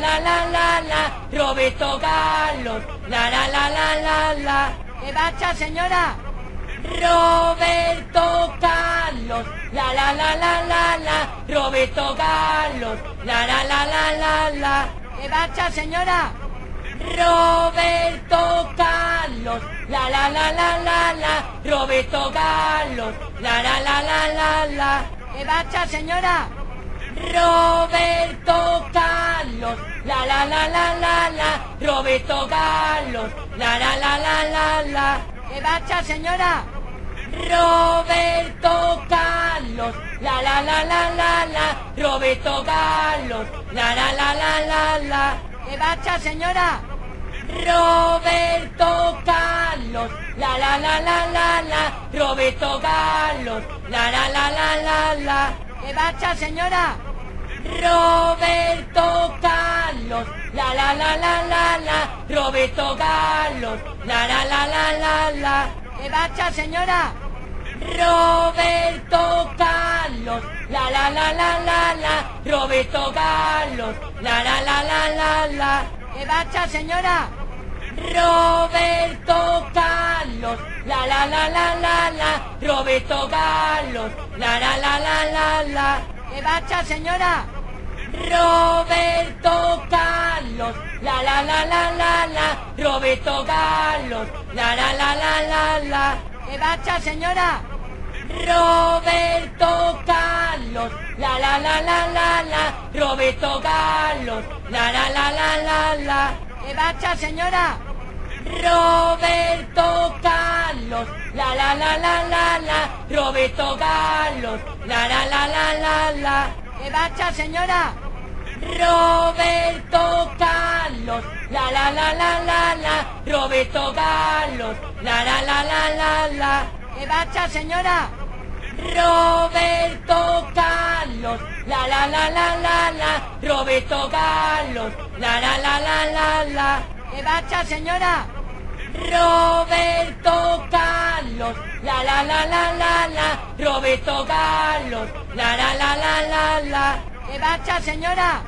la, Roberto Carlos, la. ¿Qué pasa, señora? Roberto Carlos, la, Roberto Carlos, la. ¿Qué pasa, señora? Roberto Carlos, la, Roberto Carlos, la. ¿Qué pasa, señora? Roberto Carlos, la, Roberto Carlos, la. ¿Qué pasa, señora? Roberto Carlos, la, Roberto Carlos, la. ¿Qué pasa, señora? Roberto Carlos, la, Roberto Carlos, la. ¿Qué pasa, señora? Roberto Carlos, la, Roberto Carlos, la. ¿Qué pasa, señora? Roberto Carlos, la, Roberto Carlos, la. ¿Qué pasa, señora? Roberto Carlos, la, Roberto Carlos, la. ¿Qué pasa, señora? Roberto Carlos, la, Roberto Carlos, la. ¿Qué pasa, señora? Roberto Carlos, la, Roberto Carlos, la. ¿Qué pasa, señora? Roberto Carlos, la, Roberto Carlos, la. ¿Qué pasa, señora? Roberto Carlos, la, Roberto Carlos, la. ¿Qué pasa, señora? Roberto Carlos, la, Roberto Carlos, la. ¿Qué pasa, señora? Roberto Carlos, la, Roberto Carlos, la. ¿Qué pasa, señora? Roberto Carlos, la, Roberto Carlos, la. ¿Qué pasa, señora?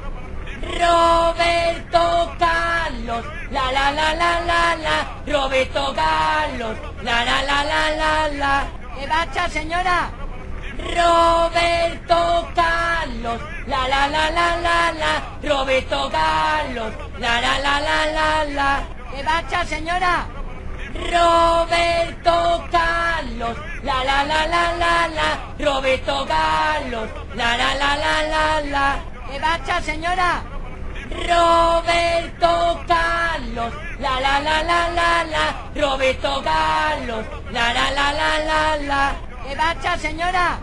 Roberto Carlos, la, Roberto Carlos, la. ¿Qué pasa, señora? Roberto Carlos, la, Roberto Carlos, la. ¿Qué pasa, señora? Roberto Carlos, la, Roberto Carlos, la. ¿Qué pasa, señora? Roberto Carlos, la, Roberto Carlos, la. ¿Qué pasa, señora?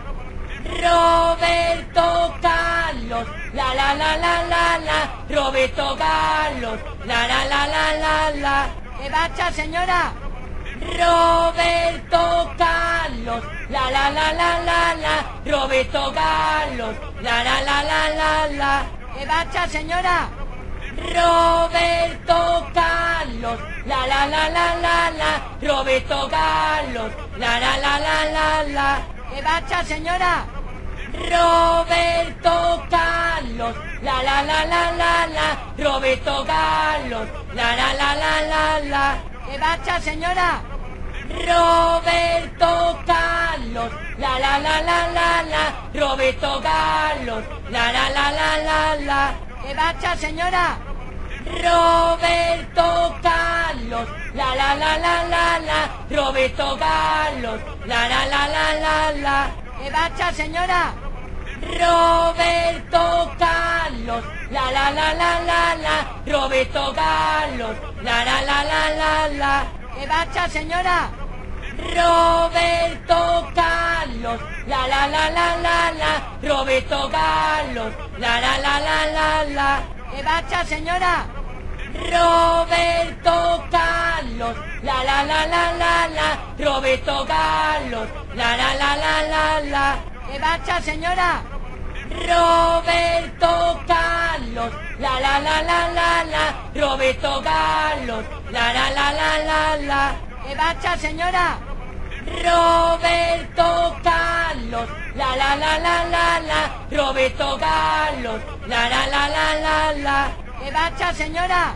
Roberto Carlos, la, Roberto Carlos, la. ¿Qué pasa, señora? Roberto Carlos, la, Roberto Carlos, la. ¿Qué pasa, señora? Roberto Carlos, la, Roberto Carlos, la. ¿Qué pasa, señora? Roberto Carlos, la, Roberto Carlos, la. ¿Qué pasa, señora? Roberto Carlos, la, Roberto Carlos, la. ¿Qué pasa, señora? Roberto Carlos, la, Roberto Carlos, la. ¿Qué pasa, señora? Roberto Carlos, la, Roberto Carlos, la. ¿Qué pasa, señora? Roberto Carlos, la, Roberto Carlos, la. ¿Qué pasa, señora? Roberto Carlos, la, Roberto Carlos, la. ¿Qué pasa, señora? Roberto Carlos, la, Roberto Carlos, la. ¿Qué pasa, señora?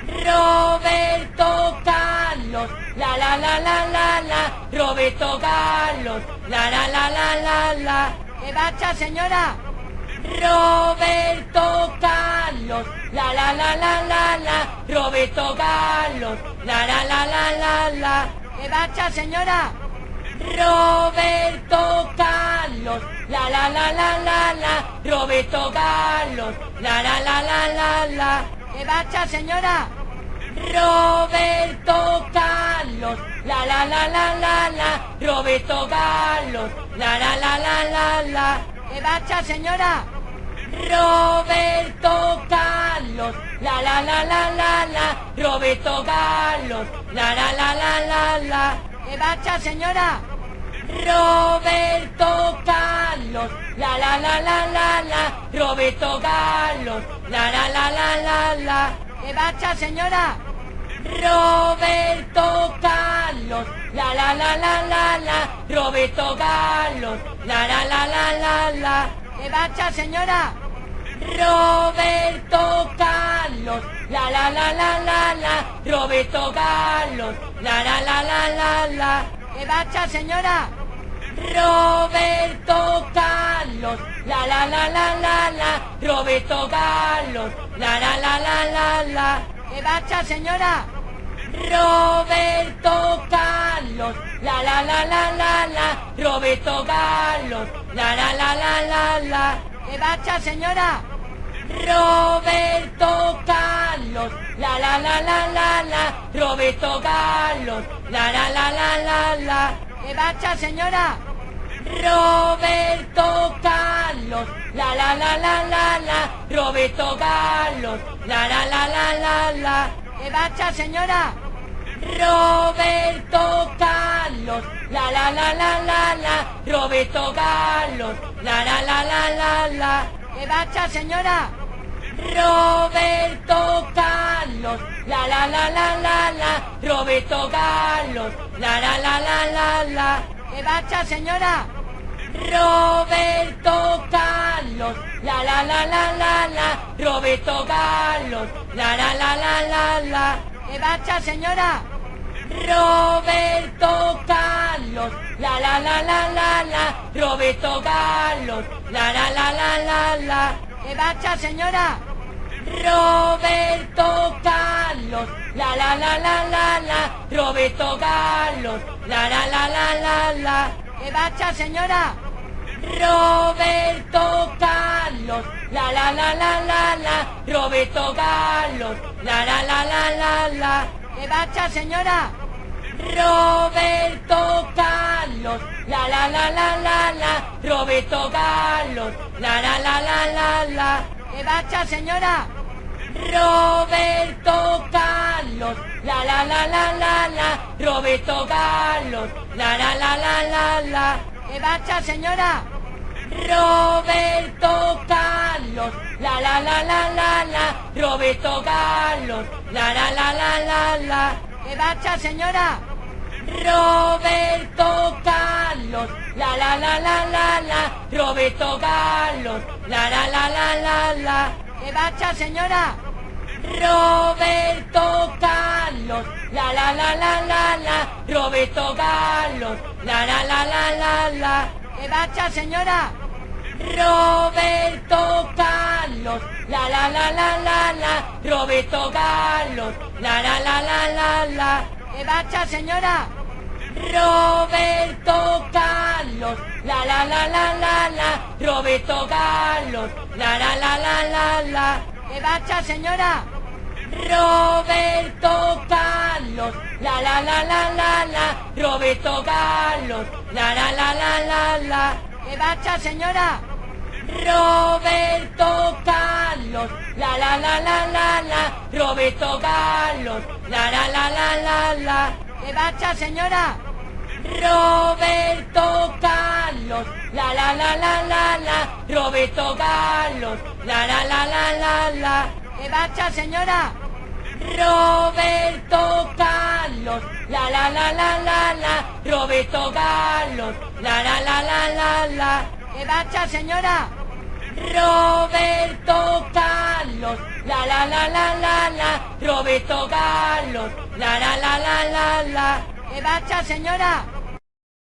Roberto Carlos, la la la la la la, Roberto Carlos, la la la la la la. ¿Qué pasa, señora? Roberto Carlos, la la la la la la, Roberto Carlos, la la la la la la. ¿Qué pasa, señora? Roberto Carlos, la la la la la la, Roberto Carlos, la la la la la la. ¿Qué pasa, señora? Roberto Carlos, la la la la la la, Roberto Carlos, la la la la la la. ¿Qué pasa, señora? Roberto Carlos, la la la la la la, Roberto Carlos, la la la la la la. ¿Qué pasa, señora? Roberto Carlos, la la la la la la, Roberto Carlos, la la la la la la. ¿Qué pasa, señora? Roberto Carlos, la la la la la la, Roberto Carlos, la la la la la la. ¿Qué pasa, señora? Roberto Carlos, la la la la la la, Roberto Carlos, la la la la la la. ¿Qué pasa, señora? Roberto Carlos, la la la la la la, Roberto Carlos, la la la la la la. ¿Qué pasa, señora? Roberto Carlos, la la la la la la, Roberto Carlos, la la la la la la. ¿Qué pasa, señora? Roberto Carlos, la la la la la la, Roberto Carlos, la la la la la la. ¿Qué pasa, señora? Roberto Carlos, la la la la la la, Roberto Carlos, la la la la la la. ¿Qué pasa, señora? Roberto Carlos, la la la la la la, Roberto Carlos, la la la la la la. ¿Qué pasa, señora? Roberto Carlos, la la la la la la, Roberto Carlos, la la la la la la. ¿Qué pasa, señora? Roberto Carlos, la la la la la la, Roberto Carlos, la la la la la la. ¿Qué pasa, señora? Roberto Carlos, la la la la la la, Roberto Carlos, la la la la la la. ¿Qué pasa, señora? Roberto Carlos, la la la la la la, Roberto Carlos, la la la la la la. ¿Qué pasa, señora? Roberto Carlos, la la la la la la, Roberto Carlos, la la la la la la. ¿Qué pasa, señora? Roberto Carlos, la la la la la la, Roberto Carlos, la la la la la la. ¿Qué pasa, señora? Roberto Carlos, la la la la la la, Roberto Carlos, la la la la la la. ¿Qué pasa, señora? Roberto Carlos, la la la la la la, Roberto Carlos, la la la la la la. ¿Qué pasa, señora? Roberto Carlos, la la la la la la, Roberto Carlos, la la la la la la. ¿Qué pasa, señora? Roberto Carlos, la la la la la la, Roberto Carlos, la la la la la la. ¿Qué pasa, señora? Roberto Carlos, la la la la la la, Roberto Carlos, la la la la la la. ¿Qué pasa, señora? Roberto Carlos, la la la la la la, Roberto Carlos, la la la la la la. ¿Qué pasa, señora? Roberto Carlos, la la la la la la, Roberto Carlos, la la la la la la. ¿Qué pasa, señora? Roberto Carlos, la la la la la la, Roberto Carlos, la la la la la la. ¿Qué pasa, señora? Roberto Carlos, la la la la la la, Roberto Carlos, la la la la la la. ¿Qué pasa, señora? Roberto Carlos, la la la la la la, Roberto Carlos, la la la la la la. ¿Qué pasa, señora? Roberto Carlos, Carlos, la, Roberto Carlos, la, ¿qué pasa, señora?